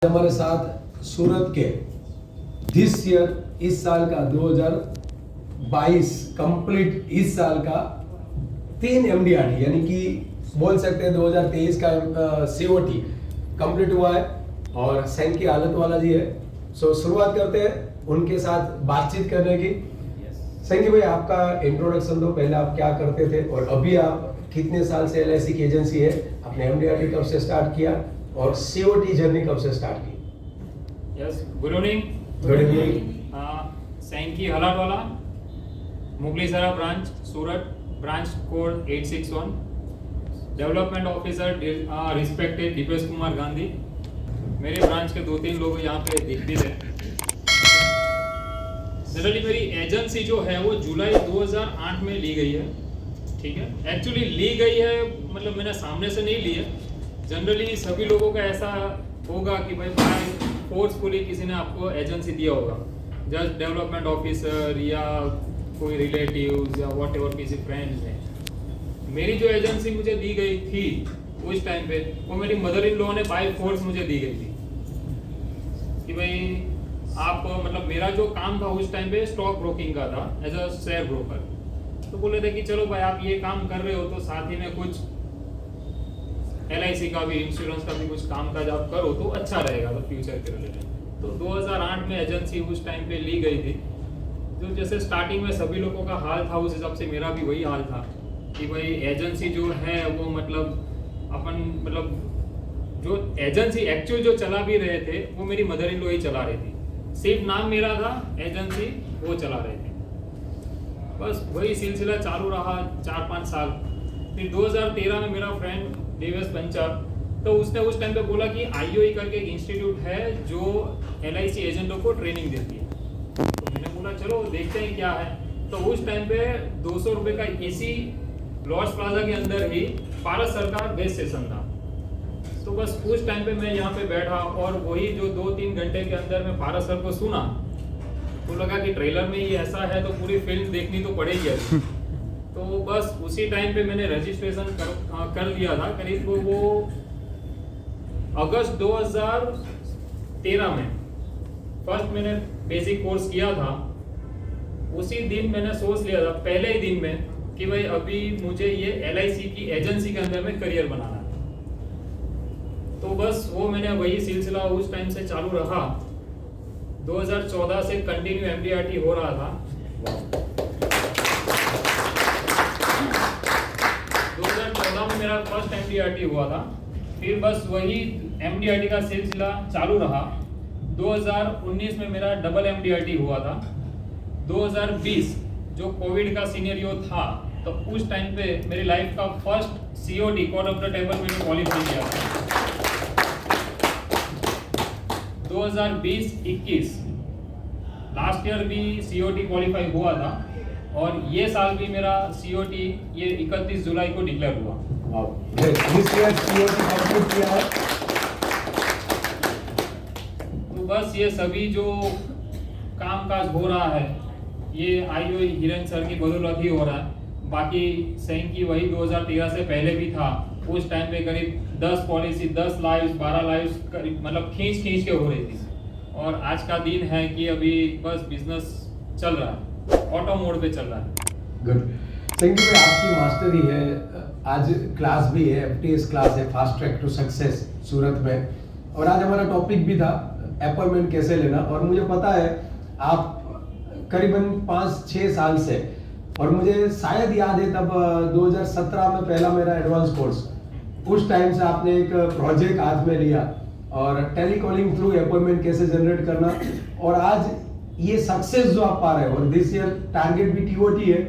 हमारे साथ सूरत के दिस ईयर इस साल का 2022 कंप्लीट इस साल का 3 एमडीआरटी यानी कि बोल सकते हैं 2023 का सीओटी कंप्लीट हुआ है और सैंक की हालत वाला जी है। सो शुरुआत करते हैं उनके साथ बातचीत करने की। सैंकी भाई, आपका इंट्रोडक्शन दो, पहले आप क्या करते थे और अभी आप कितने साल से एलआईसी की एजेंसी है, आपने एमडीआरटी कब से स्टार्ट किया और सीओटी जर्नी कब से स्टार्ट की? Yes, good evening. Good evening. Sanki Halatwala, Muglisara branch, Surat, branch code 861, development officer respected Dipesh Kumar Gandhi. मेरे ब्रांच के 2-3 लोग यहाँ पे दिख भी रहे। जनरली मेरी एजेंसी जो है वो जुलाई 2008 में ली गई है, ठीक है। एक्चुअली ली गई है मतलब मैंने सामने से नहीं ली है। जनरली सभी लोगों का ऐसा होगा कि भाई बाय फोर्सफुली किसी ने आपको एजेंसी दिया होगा, जस्ट डेवलपमेंट ऑफिसर या कोई रिलेटिव्स या व्हाटएवर किसी फ्रेंड्स ने। मेरी जो एजेंसी मुझे दी गई थी उस टाइम पे वो मेरी मदर इन लॉ ने बाय फोर्स मुझे दी गई थी कि भाई आप मतलब मेरा जो काम था उस टाइम पे स्टॉक ब्रोकिंग का था एज अ शेयर ब्रोकर। तो बोले थे कि चलो भाई आप ये काम कर रहे हो तो साथ ही में कुछ एलआईसी का भी, इंश्योरेंस का भी कुछ काम काज आप करो तो अच्छा रहेगा तो फ्यूचर के रिलेटेड। तो 2008 में एजेंसी उस टाइम पे ली गई थी। जो जैसे स्टार्टिंग में सभी लोगों का हाल था उस हिसाब से मेरा भी वही हाल था कि भाई एजेंसी जो है वो मतलब अपन मतलब जो एजेंसी एक्चुअल जो चला भी रहे थे वो मेरी मदर इन लॉ ही चला रही थी, सिर्फ नाम मेरा था, एजेंसी वो चला रहे थे। बस वही सिलसिला चालू रहा 4-5 साल। फिर 2013 में मेरा फ्रेंड देवेश पंचाल, तो उसने उस टाइम पे बोला कि आईओई करके एक इंस्टीट्यूट है जो एलआईसी एजेंटों को ट्रेनिंग देती है। तो मैंने बोला चलो देखते हैं क्या है। तो उस टाइम पे 200 रुपये का एसी लॉर्ड्स प्लाजा के अंदर ही भारत सरकार बेस सेशन था। तो बस उस टाइम पे मैं यहाँ पे बैठा और वही जो 2-3 घंटे के अंदर मैं भारत सर को सुना तो लगा कि ट्रेलर में ही ऐसा है तो पूरी फिल्म देखनी तो पड़ेगी अभी। तो बस उसी टाइम पे मैंने रजिस्ट्रेशन कर लिया था। करीब वो अगस्त 2013 में फर्स्ट मैंने बेसिक कोर्स किया था। उसी दिन मैंने सोच लिया था पहले ही दिन में कि भाई अभी मुझे ये एलआईसी की एजेंसी के अंदर में करियर बनाना है। तो बस वो मैंने वही सिलसिला उस टाइम से चालू रहा। 2014 से कंटिन्यू एमडीआरटी हो रहा था। 2014 में मेरा फर्स्ट एमडीआरटी हुआ था। फिर बस वही एमडीआरटी का सिलसिला चालू रहा। 2019 में मेरा डबल एमडीआरटी हुआ था। 2020 जो कोविड का सीनेरियो था तो उस टाइम पे मेरी लाइफ का first COT code of the table मैंने क्वालिफाई किया था। 2020-21 लास्ट ईयर भी सीओटी क्वालिफाई हुआ था और ये साल भी मेरा सीओटी ये 31 जुलाई को डिक्लेयर हुआ। दिस ईयर सीओटी कंप्लीट किया है। तो बस ये सभी जो कामकाज हो रहा है ये आईओई हिरेन सर की बदौलत ही हो रहा है। बाकी सैंकी वही 2013 से पहले भी था। उस टाइम पे करीब 10 पॉलिसी, 10 लाइव्स, 12 लाइव्स मतलब खींच के हो रही थी। और आज का दिन है कि अभी बस बिजनेस चल रहा है, ऑटो मोड पे चल रहा है। गुड। सैंकी भाई, आपकी मास्टरी है, आज क्लास भी है, एफटीएस क्लास है, फास्ट ट्रैक टू सक्सेस सूरत में, और आज हमारा टॉपिक भी था अपॉइंटमेंट कैसे लेना। और मुझे पता है आप करीबन 5-6 साल से, और मुझे शायद याद है तब 2017 में पहला मेरा एडवांस कोर्स, उस टाइम से आपने एक प्रोजेक्ट हाथ में लिया और टेलीकॉलिंग थ्रू अपॉइंटमेंट कैसे जनरेट करना, और आज ये सक्सेस जो आप पा रहे हो। और दिस ईयर टारगेट भी टीओटी है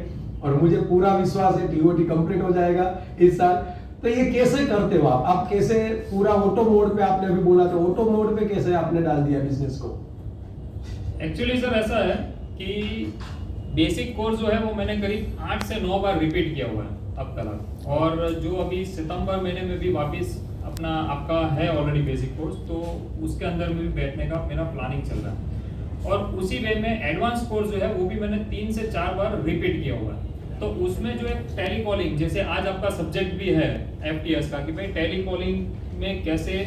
और मुझे पूरा विश्वास है टीओटी कंप्लीट हो जाएगा इस साल। तो ये कैसे करते हो आप कैसे पूरा ऑटो मोड पे, आपने अभी बोला था ऑटो मोड पे कैसे आपने डाल दिया बिजनेस को? एक्चुअली सर ऐसा है कि बेसिक कोर्स जो है वो मैंने करीब 8 से 9 बार रिपीट किया हुआ है अब तक। और जो अभी सितंबर महीने में भी वापस अपना आपका है ऑलरेडी बेसिक कोर्स, तो उसके अंदर में भी बैठने का मेरा प्लानिंग चल रहा है। और उसी वे में एडवांस कोर्स जो है वो भी मैंने 3 से 4 बार रिपीट किया हुआ है। तो उसमें जो एक टेलीकॉलिंग, जैसे आज आपका सब्जेक्ट भी है एफटीएस का कि भाई टेलीकॉलिंग में कैसे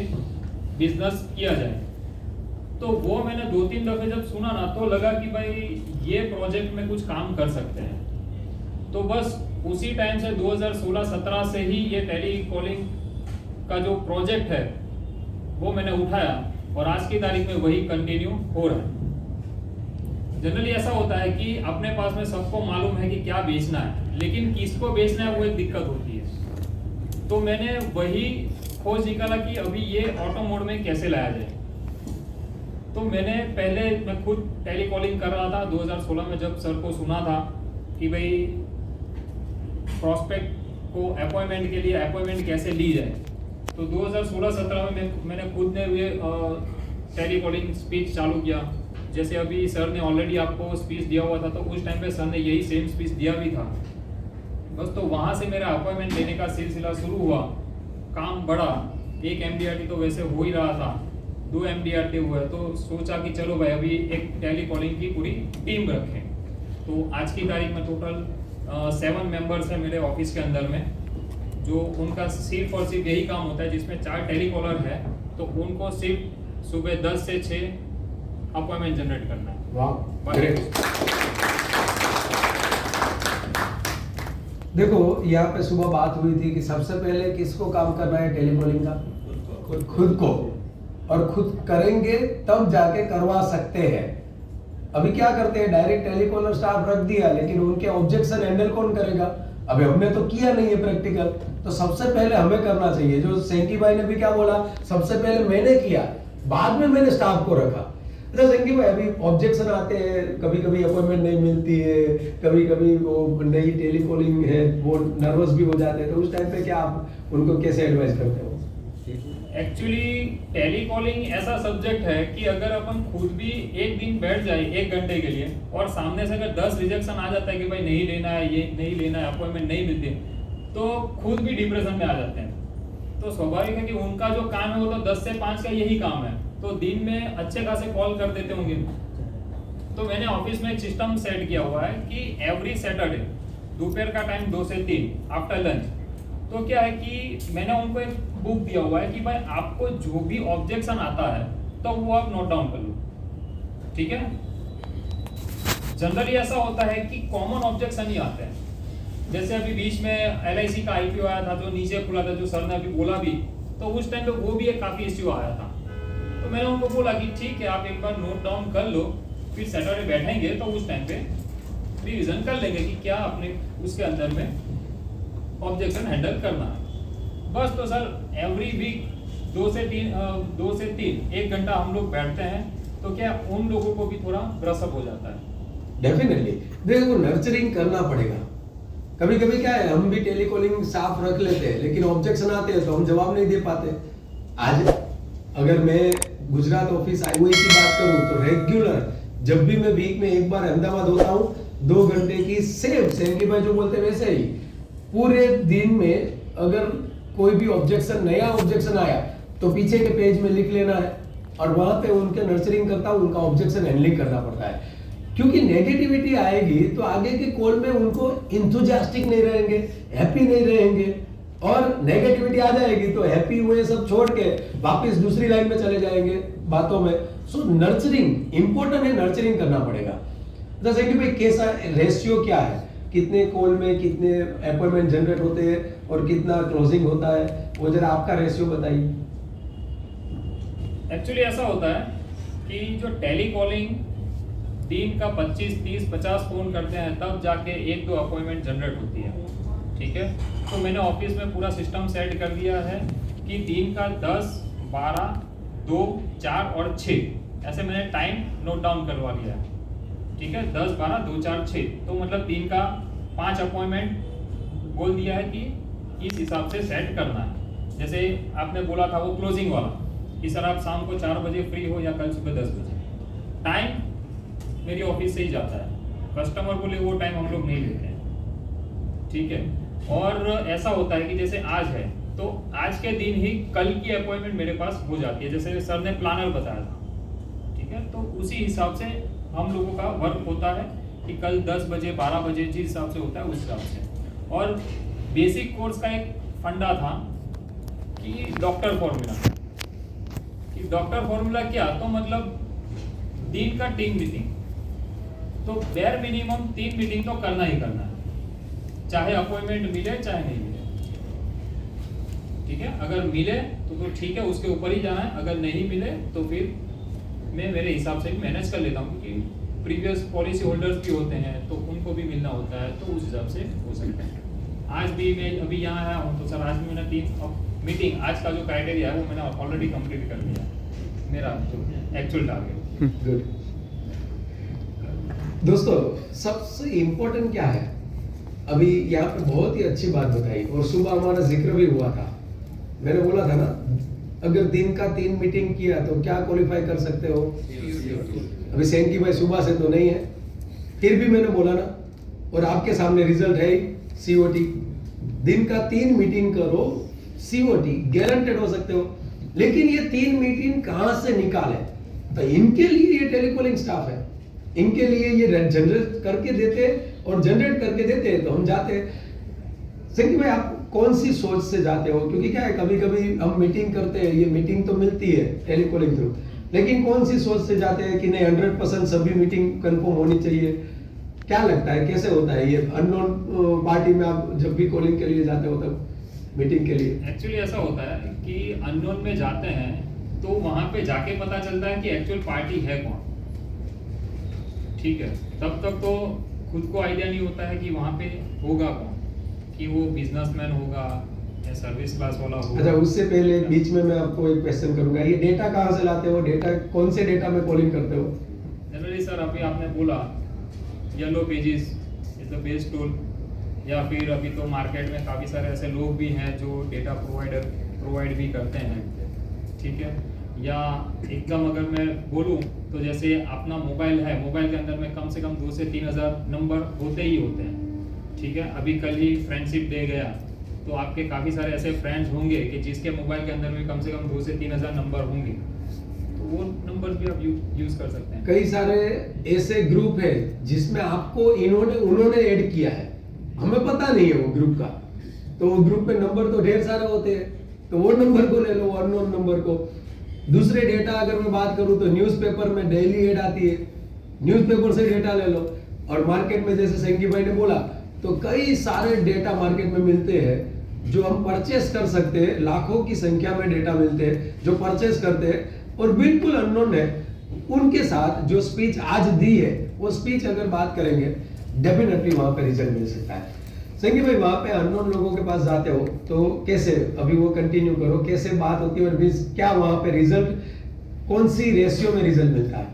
बिजनेस किया जाए, तो वो मैंने 2-3 दफे जब सुना ना तो लगा कि भाई ये प्रोजेक्ट में कुछ काम कर सकते हैं। तो बस उसी टाइम से 2016-17 से ही ये टेली कॉलिंग का जो प्रोजेक्ट है वो मैंने उठाया और आज की तारीख में वही कंटिन्यू हो रहा है। जनरली ऐसा होता है कि अपने पास में सबको मालूम है कि क्या बेचना है, लेकिन किसको बेचना है वो एक दिक्कत होती है। तो मैंने वही खोज निकाला कि अभी ये ऑटो मोड में कैसे लाया जाए। तो मैं खुद टेली कॉलिंग कर रहा था 2016 में, जब सर को सुना था कि भाई प्रोस्पेक्ट को अपॉइंटमेंट के लिए अपॉइंटमेंट कैसे ली जाए। तो 2016-17 में मैंने खुद ने ये टेली कॉलिंग स्पीच चालू किया। जैसे अभी सर ने ऑलरेडी आपको स्पीच दिया हुआ था, तो उस टाइम पे सर ने यही सेम स्पीच दिया भी था। बस तो वहाँ से मेरा अपॉइंटमेंट लेने का सिलसिला शुरू हुआ, काम बढ़ा। 1 MDRT तो वैसे हो ही रहा था, 2 MDRT हुआ, तो सोचा कि चलो भाई अभी एक टेली कॉलिंग की पूरी टीम रखें। तो आज की तारीख में टोटल 7 मेंबर्स हैं मेरे ऑफिस के अंदर में, जो उनका सिर्फ और सिर्फ यही काम होता है, जिसमें 4 टेली कॉलर है, तो उनको सिर्फ सुबह 10 से 6 अपॉइंटमेंट जनरेट करना है। वाह, ग्रेट। देखो यहाँ पे सुबह बात हुई थी कि सबसे पहले किसको काम करना है टेलीकॉलिंग का? खुद को। और खुद करेंगे तब जाके करवा सकते हैं। अभी क्या करते हैं, डायरेक्ट टेलीकॉलर स्टाफ रख दिया, लेकिन उनके ऑब्जेक्शन हैंडल कौन करेगा? अभी हमने तो किया नहीं है प्रैक्टिकल, तो सबसे पहले हमें करना चाहिए। जो सेंकी भाई ने भी क्या बोला, सबसे पहले मैंने किया, बाद में मैंने स्टाफ को रखा। तो सेंकी भाई, अभी ऑब्जेक्शन आते हैं, कभी कभी अपॉइंटमेंट नहीं मिलती है, कभी कभी वो नई टेलीकॉलिंग है, वो नर्वस भी हो जाते हैं, तो उस टाइम पे क्या आप उनको कैसे एडवाइस करते हो? एक्चुअली टेली कॉलिंग ऐसा सब्जेक्ट है कि अगर अपन खुद भी एक दिन बैठ जाए 1 घंटे के लिए, और सामने से अगर 10 रिजेक्शन आ जाता है कि भाई नहीं लेना है, ये नहीं लेना है, अपॉइंटमेंट नहीं मिलती, तो खुद भी डिप्रेशन में आ जाते हैं। तो स्वाभाविक है कि उनका जो काम है वो तो 10 से 5 का यही काम है, तो दिन में अच्छे खासे कॉल कर देते होंगे। तो मैंने ऑफिस में एक सिस्टम सेट किया हुआ है कि एवरी सैटरडे दोपहर का टाइम 2 से 3 आफ्टर लंच, तो क्या है कि मैंने उनको एक बुक दिया हुआ है कि भाई आपको जो भी ऑब्जेक्शन आता है तो वो आप नोट डाउन कर लो, ठीक है। जनरली ऐसा होता है कि कॉमन ऑब्जेक्शन ही आते हैं। जैसे अभी बीच में LIC का IPO आया था जो नीचे खुला था, जो सर ने अभी बोला भी, तो उस टाइम पे वो भी एक काफी इश्यू आया था। तो मैंने उनको बोला कि ठीक है, आप एक बार नोट डाउन कर लो, फिर सैटरडे बैठेंगे तो उस टाइम पे रिविजन कर लेंगे कि क्या आपने उसके अंदर में ऑब्जेक्शन हैंडल करना है। बस तो सर एवरी वीक 2 से 3 1 घंटा हम लोग बैठते हैं, तो क्या उन लोगों को भी थोड़ा ब्रशअप हो जाता है। डेफिनेटली देखो, नर्चरिंग करना पड़ेगा। कभी कभी क्या है, हम भी टेलीकॉलिंग साफ रख लेते हैं, लेकिन ऑब्जेक्शन आते हैं तो हम जवाब नहीं दे पाते। आज अगर मैं गुजरात ऑफिस IOA की बात करूं तो रेगुलर जब भी मैं वीक में एक बार अहमदाबाद होता हूं, 2 घंटे की सेम सेंकी भाई जो बोलते हैं वैसे ही पूरे दिन में अगर कोई भी ऑब्जेक्शन, नया ऑब्जेक्शन आया तो पीछे के पेज में लिख लेना है और वहां पे उनके नर्चरिंग करता हूं, उनका ऑब्जेक्शन हैंडलिंग करना पड़ता है। क्योंकि नेगेटिविटी आएगी तो आगे के कॉल में उनको इंथुजियास्टिक नहीं रहेंगे, हैप्पी नहीं रहेंगे, और नेगेटिविटी आ जाएगी तो हैप्पी हुए सब छोड़ के वापस दूसरी लाइन में चले जाएंगे बातों में। सो नर्चरिंग इंपॉर्टेंट है, नर्चरिंग करना पड़ेगा। जैसे कि भाई कैसा रेशियो क्या है, कितने कॉल में कितने अपॉइंटमेंट जनरेट होते हैं और कितना क्लोजिंग होता है, वो जरा आपका रेशियो बताइए। एक्चुअली ऐसा होता है कि जो टेली कॉलिंग दिन का 25, 30, 50 फोन करते हैं, तब जाके 1-2 अपॉइंटमेंट जनरेट होती है, ठीक है। तो मैंने ऑफिस में पूरा सिस्टम सेट कर दिया है कि दिन का 10, 12, 2, 4 और 6 ऐसे मैंने टाइम नोट डाउन करवा लिया है, ठीक है। 10, 12, 2, 4, 6, तो मतलब दिन का 5 अपॉइंटमेंट बोल दिया है कि इस हिसाब से सेट करना है। जैसे आपने बोला था वो क्लोजिंग वाला कि सर आप शाम को 4 बजे फ्री हो या कल सुबह 10 बजे, टाइम मेरी ऑफिस से ही जाता है, कस्टमर बोले वो टाइम हम लोग नहीं लेते हैं, ठीक है। और ऐसा होता है कि जैसे आज है तो आज के दिन ही कल की अपॉइंटमेंट मेरे पास हो जाती है, जैसे सर ने प्लानर बताया था, ठीक है। तो उसी हिसाब से हम लोगों का वर्क होता है कि कल 10 बजे 12 बजे जिस हिसाब से होता है उस हिसाब से। और बेसिक कोर्स का एक फंडा था कि डॉक्टर फॉर्मूला, कि डॉक्टर फॉर्मूला क्या, तो मतलब दिन का 3 मीटिंग, तो बेयर मिनिमम 3 मीटिंग तो करना ही करना है, चाहे अपॉइंटमेंट मिले चाहे नहीं मिले। ठीक है, अगर मिले तो ठीक है, उसके ऊपर ही जाना है, अगर नहीं मिले तो फिर मैं मेरे हिसाब से मैनेज कर लेता हूँ, क्योंकि प्रीवियस पॉलिसी होल्डर्स भी होते हैं तो उनको भी मिलना होता है, तो उस हिसाब से हो सकता है। आज भी मैं अभी यहाँ आया हूँ तो सर आज भी मैंने 3 मीटिंग, आज का जो क्राइटेरिया है वो मैंने ऑलरेडी कंप्लीट कर दिया, मेरा जो एक्चुअल टारगेट। गुड। दोस्तों सबसे इम्पोर्टेंट क्या है, अभी यहाँ पे बहुत ही अच्छी बात बताई और सुबह हमारा जिक्र भी हुआ था। मैंने बोला था ना, अगर दिन का 3 मीटिंग किया तो क्या क्वालिफाई कर सकते हो? अभी सेंकी भाई सुबह से तो नहीं है, फिर भी मैंने बोला ना, और आपके सामने रिजल्ट है COT। दिन का 3 मीटिंग करो, COT गारंटेड हो सकते हो। लेकिन ये 3 मीटिंग कहां से निकाले? तो इनके लिए ये टेलीकॉलिंग स्टाफ है, इनके लिए ये जनरेट करके देते, और जनरेट करके देते तो हम जाते। सेंकी भाई आप कौन सी सोच से जाते हो? क्योंकि क्या है, कभी कभी हम मीटिंग करते हैं, ये मीटिंग तो मिलती है टेलीकॉलिंग थ्रू, लेकिन कौन सी सोच से जाते हैं कि नहीं 100% सभी मीटिंग कंफर्म होनी चाहिए? क्या लगता है कैसे होता है ये अननोन पार्टी में आप जब भी कॉलिंग के लिए जाते हो तब मीटिंग के लिए? एक्चुअली ऐसा होता है कि अननोन में जाते हैं तो वहां पे जाके पता चलता है कि एक्चुअल पार्टी है कौन। ठीक है, तब तक तो खुद को आइडिया नहीं होता है कि वहां पे होगा कौन, कि वो बिजनेसमैन होगा या सर्विस क्लास वाला होगा। अच्छा, उससे पहले बीच में मैं आपको एक क्वेश्चन करूंगा, ये डेटा कहाँ से लाते हो? डेटा कौन से डेटा में कॉलिंग करते हो? जनरली सर अभी आपने बोला yellow pages is the best tool, या फिर अभी तो मार्केट में काफ़ी सारे ऐसे लोग भी हैं जो डेटा प्रोवाइड भी करते हैं। ठीक है, या एकदम अगर मैं बोलूं तो जैसे अपना मोबाइल है, मोबाइल के अंदर में कम से कम 2 से 3 हज़ार नंबर होते ही होते हैं। ठीक है, अभी कल ही फ्रेंडशिप डे गया तो आपके काफ़ी सारे ऐसे फ्रेंड्स होंगे कि जिसके मोबाइल के अंदर में कम से कम 2 से 3 हज़ार नंबर होंगे, तो वो नंबर भी आप यूज़ कर सकते हैं। कई सारे ऐसे ग्रुप है जिसमें आपको उन्होंने ऐड किया है, हमें पता नहीं है वो ग्रुप का, तो वो ग्रुप में नंबर तो ढेर सारे होते हैं, तो वो नंबर को ले लो, अननोन नंबर को। दूसरे डेटा अगर मैं बात करूं तो न्यूज़पेपर में डेली ऐड आती है, न्यूज़पेपर से डेटा ले लो। और मार्केट में जैसे सेंकी भाई ने बोला, तो कई सारे डेटा मार्केट में मिलते हैं जो हम परचेस कर सकते हैं, लाखों की संख्या में डेटा मिलते हैं जो परचेस करते हैं और बिल्कुल अननोन है। उनके साथ जो स्पीच आज दी है वो स्पीच अगर बात करेंगे डेफिनेटली वहां पे रिजल्ट मिल सकता है। संगी भाई वहां पे अननोन लोगों के पास जाते हो तो कैसे, अभी वो कंटिन्यू करो, कैसे बात होती है और क्या वहां पे रिजल्ट, कौन सी रेशियो में रिजल्ट मिलता है?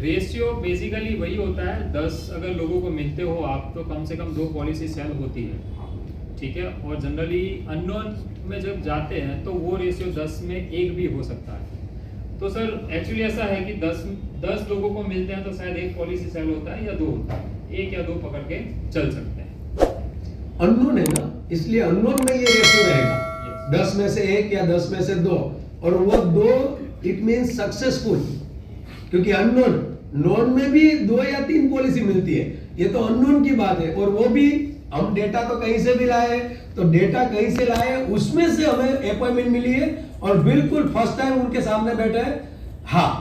रेशियो बेसिकली वही होता है, 10 अगर लोगों को मिलते हो आप तो कम से कम 2 पॉलिसी सेल होती है। ठीक है, और जनरली अननोन में जब जाते हैं तो वो रेशियो 10 में 1 भी हो सकता है। तो सर एक्चुअली ऐसा है कि 10 लोगों को मिलते हैं तो शायद 1 पॉलिसी सेल होता है या 2 होता है, 1 या 2 पकड़ के चल सकते हैं। अननोन है ना, इसलिए अननोन में ये रेशियो रहेगा, 10 में से 1 या 10 में से 2, और वो 2 इट मींस सक्सेसफुल, क्योंकि अननोन, नोन में भी 2 या 3 पॉलिसी मिलती है, ये तो अननोन की बात है। और वो भी हम डेटा तो कहीं से भी लाए, तो डेटा कहीं से लाए, उसमें से हमें अपॉइंटमेंट मिली है और बिल्कुल फर्स्ट टाइम उनके सामने बैठे हैं। हाँ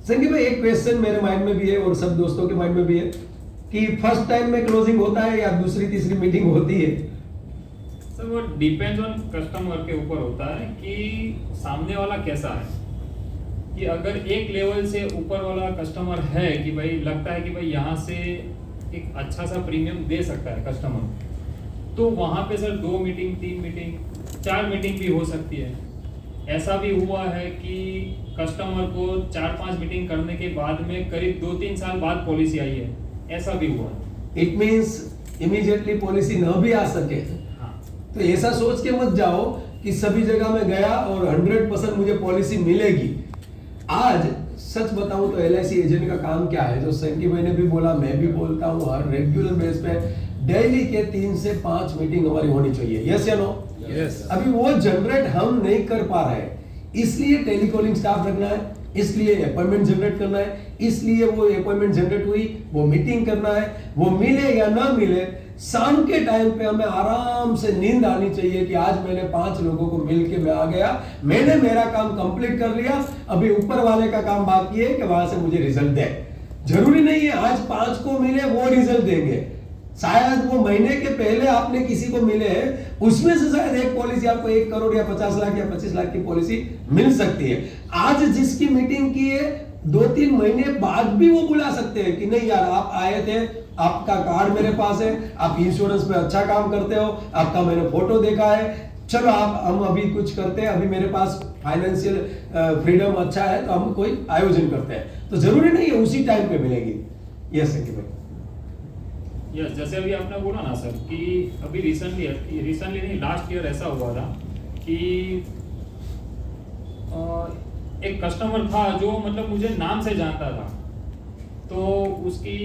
संगी भाई, एक क्वेश्चन मेरे माइंड में भी है और सब दोस्तों के माइंड में भी है कि फर्स्ट टाइम में क्लोजिंग होता है या दूसरी तीसरी मीटिंग होती है? सर वो डिपेंड्स ऑन कस्टमर के ऊपर होता है कि सामने वाला कैसा है, कि अगर एक लेवल से ऊपर वाला कस्टमर है कि भाई लगता है कि भाई यहाँ से एक अच्छा सा प्रीमियम दे सकता है कस्टमर, तो वहाँ पे सर 2 मीटिंग 3 मीटिंग 4 मीटिंग भी हो सकती है। ऐसा भी हुआ है कि कस्टमर को 4-5 मीटिंग करने के बाद में करीब 2-3 साल बाद पॉलिसी आई है, ऐसा भी हुआ है। इट मींस इमीडिएटली पॉलिसी न भी आ सके। हाँ, तो ऐसा सोच के मत जाओ कि सभी जगह में गया और 100% मुझे पॉलिसी मिलेगी। आज सच बताऊं तो LIC एजेंट का काम क्या है, जो संकी भाई ने भी बोला, मैं भी बोलता हूं, हर रेगुलर बेस पे डेली के 3 से 5 मीटिंग हमारी होनी चाहिए। यस या नो? यस। अभी वो जनरेट हम नहीं कर पा रहे हैं, इसलिए टेलीकॉलिंग स्टाफ रखना है, इसलिए अपॉइंटमेंट जनरेट करना है, इसलिए वो अपॉइंटमेंट जनरेट हुई, वो मीटिंग करना है, वो मिले या ना मिले, शाम के टाइम पे हमें आराम से नींद आनी चाहिए कि आज मैंने 5 लोगों को मिलके मैं आ गया, मैंने मेरा काम कंप्लीट कर लिया, अभी ऊपर वाले का काम बाकी है कि वहां से मुझे रिजल्ट दे। जरूरी नहीं है आज 5 को मिले वो रिजल्ट देंगे, शायद वो महीने के पहले आपने किसी को मिले हैं, उसमें से शायद एक पॉलिसी आपको 1 करोड़ या 50 लाख या 25 लाख की पॉलिसी मिल सकती है। आज जिसकी मीटिंग की है 2-3 महीने बाद भी वो बुला सकते हैं कि नहीं यार आप आए थे, आपका कार्ड मेरे पास है, आप इंश्योरेंस में अच्छा काम करते हो, आपका मैंने फोटो देखा है, चलो आप हम अभी कुछ करते हैं, अभी मेरे पास फाइनेंशियल फ्रीडम अच्छा है तो हम कोई आयोजन करते हैं। तो जरूरी नहीं है उसी टाइम पे मिलेगी। यस सर भाई। यस, जैसे अभी आपने बोला ना सर कि अभी रिसेंटली नहीं, लास्ट ईयर ऐसा हुआ था कि एक कस्टमर था जो मतलब मुझे नाम से जानता था, तो उसकी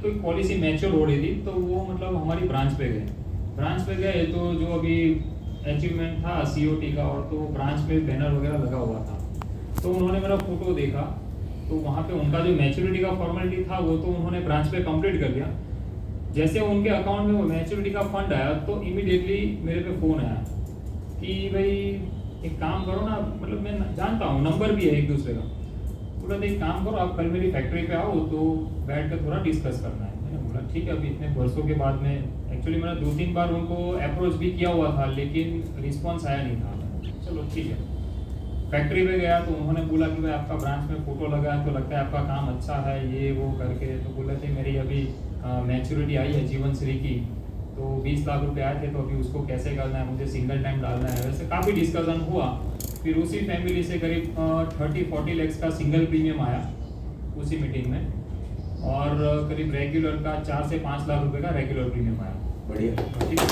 कोई पॉलिसी मैच्योर हो रही थी, तो वो मतलब हमारी ब्रांच पे गए तो जो अभी अचीवमेंट था COT का, और तो ब्रांच पे बैनर वगैरह लगा हुआ था, तो उन्होंने मेरा फोटो देखा, तो वहाँ पे उनका जो मैच्योरिटी का फॉर्मेलिटी था वो तो उन्होंने ब्रांच पे कंप्लीट कर लिया। जैसे उनके अकाउंट में वो मैच्योरिटी का फंड आया तो इमीडिएटली मेरे पे फ़ोन आया कि भाई एक काम करो ना, मतलब मैं जानता हूँ, नंबर भी है एक दूसरे का, बोला तो एक काम करो आप कल मेरी फैक्ट्री पे आओ तो बैठ कर थोड़ा डिस्कस करना है। मैंने बोला ठीक है। अभी इतने वर्षों के बाद में एक्चुअली मैंने 2-3 बार उनको अप्रोच भी किया हुआ था लेकिन रिस्पॉन्स आया नहीं था। चलो ठीक है, फैक्ट्री पे गया तो उन्होंने बोला कि भाई आपका ब्रांच में फ़ोटो लगा है तो लगता है आपका काम अच्छा है, ये वो करके। तो बोले थे मेरी अभी मैच्योरिटी आई है जीवन श्री की, तो 20 लाख रुपए आए थे, तो अभी उसको कैसे करना है, मुझे सिंगल टाइम डालना है। वैसे काफ़ी डिस्कशन हुआ, फिर उसी फैमिली से करीब 30-40 लैक्स का सिंगल प्रीमियम आया उसी मीटिंग में, और करीब रेगुलर का 4 से 5 लाख रुपए का रेगुलर प्रीमियम आया। बढ़िया। ठीक है,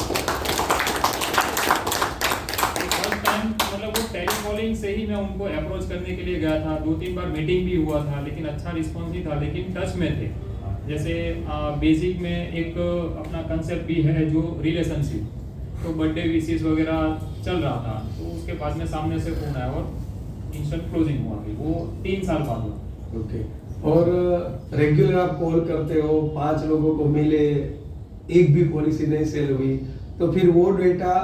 फर्स्ट टाइम मतलब वो टेलीकॉलिंग से ही मैं उनको अप्रोच करने के लिए गया था, 2-3 बार मीटिंग भी हुआ था लेकिन अच्छा रिस्पॉन्स नहीं था, लेकिन टच में थे। जैसे बेसिक में एक अपना कंसेप्ट भी है जो रिलेशनशिप, तो बर्थडे विशेस वगैरह चल रहा था, तो उसके बाद में सामने से फोन आया और इंस्टेंट क्लोजिंग हुआ, वो 3 साल बाद हुआ। ओके। और रेगुलर आप कॉल करते हो, 5 लोगों को मिले, एक भी पॉलिसी नहीं सेल हुई, तो फिर वो डेटा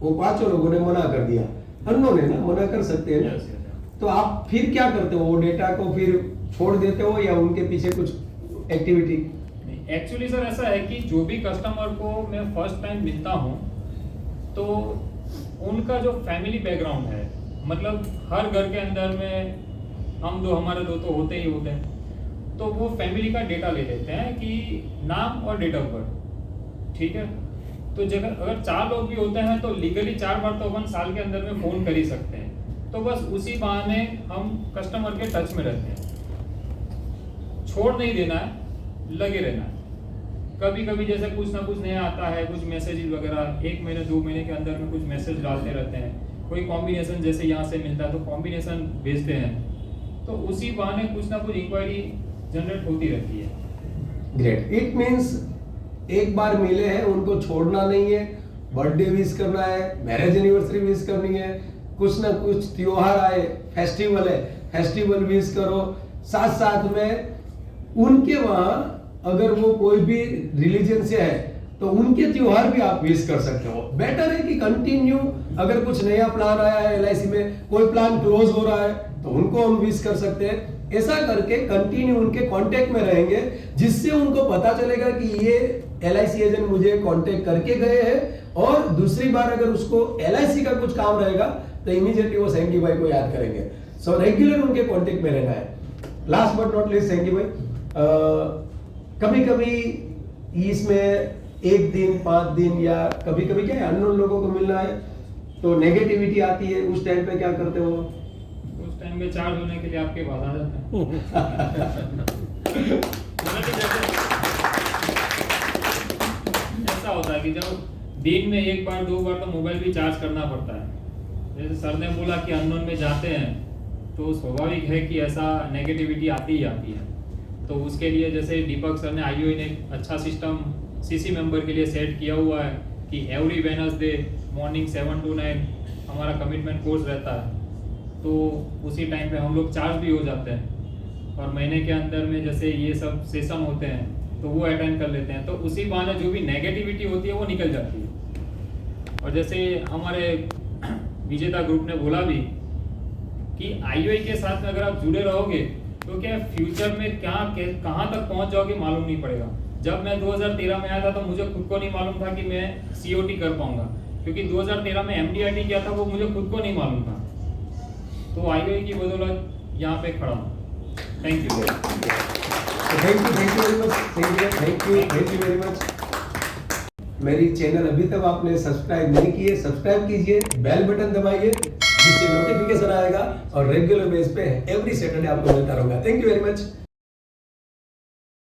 वो 5 लोगों ने मना कर दिया, अननोन है ना, मना कर सकते हैं ना, तो आप फिर क्या करते हो? वो डेटा को फिर छोड़ देते हो या उनके पीछे कुछ एक्टिविटी? एक्चुअली सर ऐसा है कि जो भी कस्टमर को मैं फर्स्ट टाइम मिलता हूँ तो उनका जो फैमिली बैकग्राउंड है, मतलब हर घर के अंदर में हमारे दो तो होते ही होते हैं, तो वो फैमिली का डेटा ले लेते हैं कि नाम और डेट ऑफ बर्थ। ठीक है, तो अगर 4 लोग भी होते हैं तो लीगली 4 बार तो अपन साल के अंदर में फ़ोन कर ही सकते हैं, तो बस उसी बहाने हम कस्टमर के टच में रहते हैं। छोड़ नहीं देना है, लगे रहना है। कभी कभी जैसे कुछ ना कुछ नया आता है, कुछ मैसेजेस वगैरह 1 महीने 2 महीने के अंदर में कुछ मैसेज डालते रहते हैं, कोई कॉम्बिनेशन जैसे यहाँ से मिलता है तो कॉम्बिनेशन भेजते हैं, तो उसी बहाने कुछ ना कुछ इंक्वायरी जनरेट होती रहती है। ग्रेट। इट मीन्स एक बार मिले हैं उनको छोड़ना नहीं है, बर्थडे विश करना है, मैरिज एनिवर्सरी विश करनी है, कुछ ना कुछ त्योहार आए, फेस्टिवल है, फेस्टिवल विश करो। साथ साथ में उनके वहां अगर वो कोई भी रिलीजन से है तो उनके त्योहार भी आप विश कर सकते हो। बेटर है कि कंटिन्यू, अगर कुछ नया प्लान आया है LIC में, कोई प्लान क्लोज हो रहा है तो उनको हम विश कर सकते हैं। ऐसा करके कंटिन्यू उनके कांटेक्ट में रहेंगे, जिससे उनको पता चलेगा कि ये LIC एजेंट मुझे कांटेक्ट करके गए हैं, और दूसरी बार अगर उसको LIC का कुछ काम रहेगा तो इमीडिएटली वो सेंगी भाई को याद करेंगे। सो रेगुलर उनके कांटेक्ट में रहना है। लास्ट बट नॉट लीस्ट सेंगी भाई, कभी कभी इसमें 1 दिन 5 दिन या कभी कभी क्या है, अननोन लोगों को मिलना है तो नेगेटिविटी आती है, उस टाइम पे क्या करते हो? उस टाइम में चार्ज होने के लिए आपके पास आ जाते हैं। ऐसा होता है कि जब दिन में 1 बार 2 बार तो मोबाइल भी चार्ज करना पड़ता है। जैसे सर ने बोला कि अननोन में जाते हैं तो स्वाभाविक है कि ऐसा नेगेटिविटी आती ही आती है। तो उसके लिए जैसे दीपक सर ने IOE ने अच्छा सिस्टम CC मेंबर के लिए सेट किया हुआ है कि एवरी वेडनेसडे मॉर्निंग 7 to 9 हमारा कमिटमेंट कोर्स रहता है, तो उसी टाइम पे हम लोग चार्ज भी हो जाते हैं। और महीने के अंदर में जैसे ये सब सेशन होते हैं तो वो अटेंड कर लेते हैं, तो उसी बहाने जो भी नेगेटिविटी होती है वो निकल जाती है। और जैसे हमारे विजेता ग्रुप ने बोला भी कि IOI के साथ में अगर आप जुड़े रहोगे तो क्या फ्यूचर में कहाँ तक पहुंच जाओगे मालूम नहीं पड़ेगा। जब मैं 2013 में आया था तो मुझे खुद को नहीं मालूम था कि मैं COT कर पाऊंगा, क्योंकि 2013 में MDRT किया था, वो मुझे खुद को नहीं मालूम था। तो IOI की बदौलत यहाँ पे खड़ा हूँ। Thank you very much. मेरी चैनल अभी तक आपने सब्सक्राइब नहीं की है, सब्सक्राइब कीजिए, बेल बटन दबाइए जिससे नोटिफिकेशन आएगा और रेगुलर बेस पे एवरी सैटरडे आपको मिलता रहूंगा। Thank you very much.